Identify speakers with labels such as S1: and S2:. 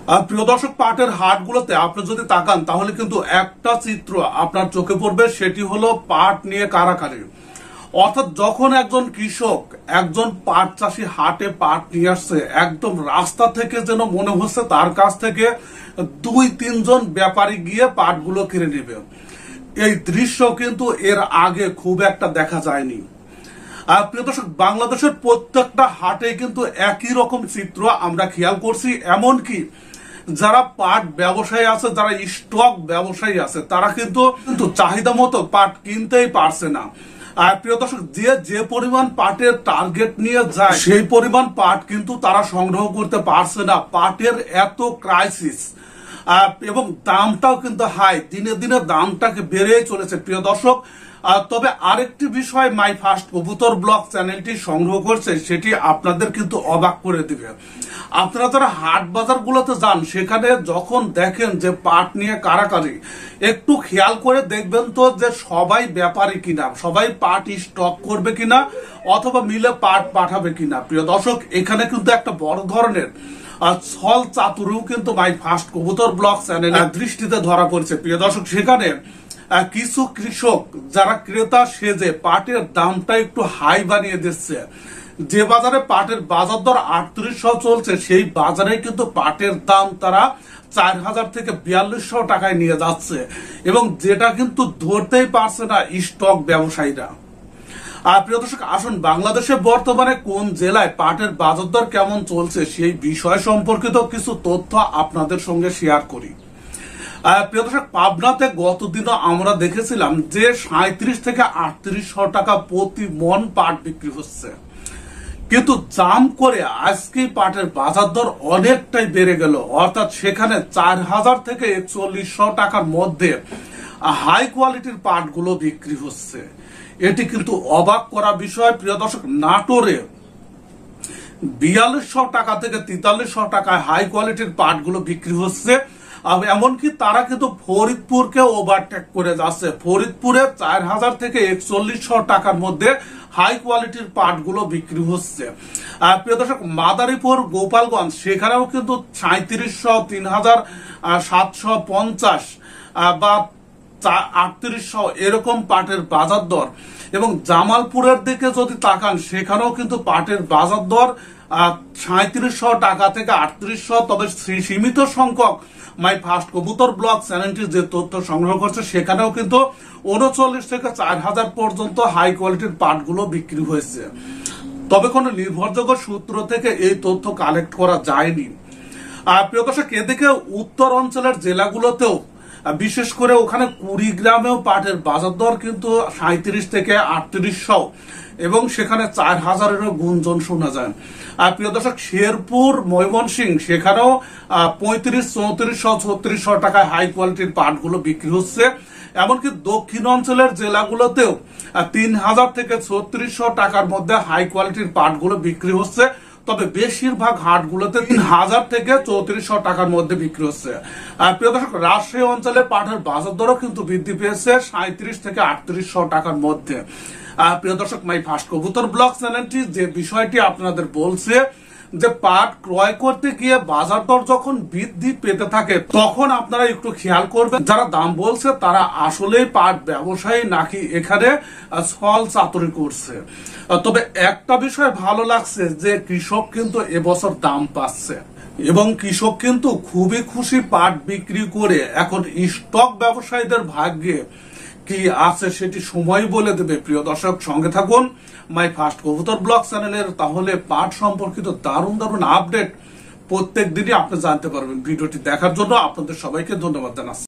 S1: প্রিয় দর্শক, পাটের হাটগুলোতে আপনি যদি তাকান তাহলে কিন্তু একটা চিত্র আপনার চোখে পড়বে, সেটি হলো পাট নিয়ে কারাকারি। অর্থাৎ যখন একজন কৃষক, একজন পাট চাষী হাটে পাট নিয়ে আসছে, একদম রাস্তা থেকে যেন মনে হচ্ছে তার কাছ থেকে 2-3 জন ব্যাপারী গিয়ে পাটগুলো কিনে নেবে। এই দৃশ্য কিন্তু এর আগে খুব একটা দেখা যায়নি। প্রিয় দর্শক, বাংলাদেশের প্রত্যেকটা হাটে কিন্তু একই রকম চিত্র আমরা খেয়াল করছি। এমনকি যারা পাট ব্যবসায়ী আছে, যারা স্টক ব্যবসায়ী আছে, তারা কিন্তু চাহিদা মতো পাট কিনতেই পারছে না। প্রিয় দর্শক, যে পরিমাণ পাটের টার্গেট নিয়ে যায় সেই পরিমাণ পাট কিন্তু তারা সংগ্রহ করতে পারছে না। পাটের এত ক্রাইসিস এবং দামটাও কিন্তু হাই, দিনে দিনে দামটাকে বেড়েই চলেছে। প্রিয় দর্শক, তবে আরেকটি বিষয় মাই ফার্স্ট কবুতর ব্লগ চ্যানেলটি সংগ্রহ করছে, সেটি আপনাদের কিন্তু অবাক করে দিবে। আপনারা যারা হাট বাজার গুলোতে যান, সেখানে যখন দেখেন যে পাট নিয়ে কারাকারি, একটু খেয়াল করে দেখবেন তো যে সবাই ব্যাপারী কিনা, সবাই পাট স্টক করবে কিনা, অথবা মিলে পাট পাঠাবে কিনা। প্রিয় দর্শক, এখানে কিন্তু একটা বড় ধরনের ছল চাতুরিও কিন্তু মাই ফার্স্ট কবুতর ব্লগ চ্যানেলের দৃষ্টিতে ধরা পড়ছে। প্রিয় দর্শক, সেখানে কিছু কৃষক যারা ক্রেতা সেজে পাটের দামটা একটু হাই বানিয়ে দিচ্ছে। যে বাজারে পাটের বাজার দর 3800 চলছে, সেই বাজারে কিন্তু পাটের দাম তারা 4000 থেকে 4200 টাকায় নিয়ে যাচ্ছে, এবং যেটা কিন্তু ধরতেই পারছে না স্টক ব্যবসায়ীরা। প্রিয় দর্শক, আসুন বাংলাদেশে বর্তমানে কোন জেলায় পাটের বাজার দর কেমন চলছে সেই বিষয় সম্পর্কিত কিছু তথ্য আপনাদের সঙ্গে শেয়ার করি। প্রিয় দর্শক, পাবনাতে গতদিনও আমরা দেখেছিলাম যে 37 থেকে 3800 টাকা প্রতি মন পাট বিক্রি হচ্ছে, কিন্তু জাম করে আজকে পাটের বাজার দর অনেকটাই বেড়ে গেল। অর্থাৎ সেখানে 4000 থেকে 4100 টাকার মধ্যে হাই কোয়ালিটির পাটগুলো বিক্রি হচ্ছে। এটি কিন্তু অবাক করা বিষয়। প্রিয় দর্শক, নাটোরে 4200 টাকা থেকে 4300 টাকায় হাই কোয়ালিটির পাটগুলো বিক্রি হচ্ছে। এমনকি তারা কিন্তু ফরিদপুরকে ওভারটেক করে যাচ্ছে। ফরিদপুরে 4000 থেকে 4100 টাকার মধ্যে হাই কোয়ালিটির পাটগুলো বিক্রি হচ্ছে। প্রিয় দর্শক, মাদারীপুর, গোপালগঞ্জ, সেখানেও কিন্তু 3700, 3750 বা 3800 এরকম পাটের বাজার দর। এবং জামালপুরের দিকে যদি তাকান, সেখানেও কিন্তু পাটের বাজার দর 3700 টাকা থেকে 3800। তবে সীমিত সংখ্যক মাই ফার্স্ট কবুতর ব্লগ চ্যানেলটি যে তথ্য সংগ্রহ করছে, সেখানেও কিন্তু 39 থেকে 4000 পর্যন্ত হাই কোয়ালিটির পাটগুলো বিক্রি হয়েছে। তবে কোনো নির্ভরযোগ্য সূত্র থেকে এই তথ্য কালেক্ট করা যায়নি। প্রিয় দর্শক, এদিকে উত্তর অঞ্চলের জেলাগুলোতেও, বিশেষ করে ওখানে কুড়িগ্রামেও পাটের বাজার দর কিন্তু 37 থেকে 3800, এবং সেখানে 4000-এরও গুঞ্জন শোনা যায়। প্রিয় দর্শক, শেরপুর, ময়মনসিংহ, সেখানেও 35, 3400, 3600 টাকায় হাই কোয়ালিটির পাটগুলো বিক্রি হচ্ছে। এমনকি দক্ষিণ অঞ্চলের জেলাগুলোতেও 3000 থেকে 3600 টাকার মধ্যে হাই কোয়ালিটির পাটগুলো বিক্রি হচ্ছে। তবে বেশিরভাগ হাটগুলোতে 3000 থেকে 3400 টাকার মধ্যে বিক্রি হচ্ছে। প্রিয় দর্শক, রাজশাহী অঞ্চলে পাটের বাজার দরও কিন্তু বৃদ্ধি পেয়েছে 37 থেকে 3800 টাকার মধ্যে। প্রিয় দর্শক, মাই ফার্স্ট কবুতর ব্লগ চ্যানেলটি যে বিষয়টি আপনাদের বলছে যে পাট ক্রয় করতে গিয়ে বাজার দর যখন বৃদ্ধি পেতে থাকে, তখন আপনারা একটু খেয়াল করবেন যারা দাম বলছে তারা আসলেই পাট ব্যবসায়ী নাকি এখানে ছল চাতুরি করছে। তবে একটা বিষয় ভালো লাগছে যে কৃষক কিন্তু এবছর দাম পাচ্ছে, এবং কৃষক কিন্তু খুবই খুশি পাট বিক্রি করে। এখন স্টক ব্যবসায়ীদের ভাগ্যে কি আছে সেটি সময় বলে দেবে। প্রিয় দর্শক, সঙ্গে থাকুন মাই ফার্স্ট কবুতর ব্লগ চ্যানেলের, তাহলে পাট সম্পর্কিত দারুণ দারুণ আপডেট প্রত্যেক দিনই আপনি জানতে পারবেন। ভিডিওটি দেখার জন্য আপনাদের সবাইকে ধন্যবাদ জানাচ্ছি।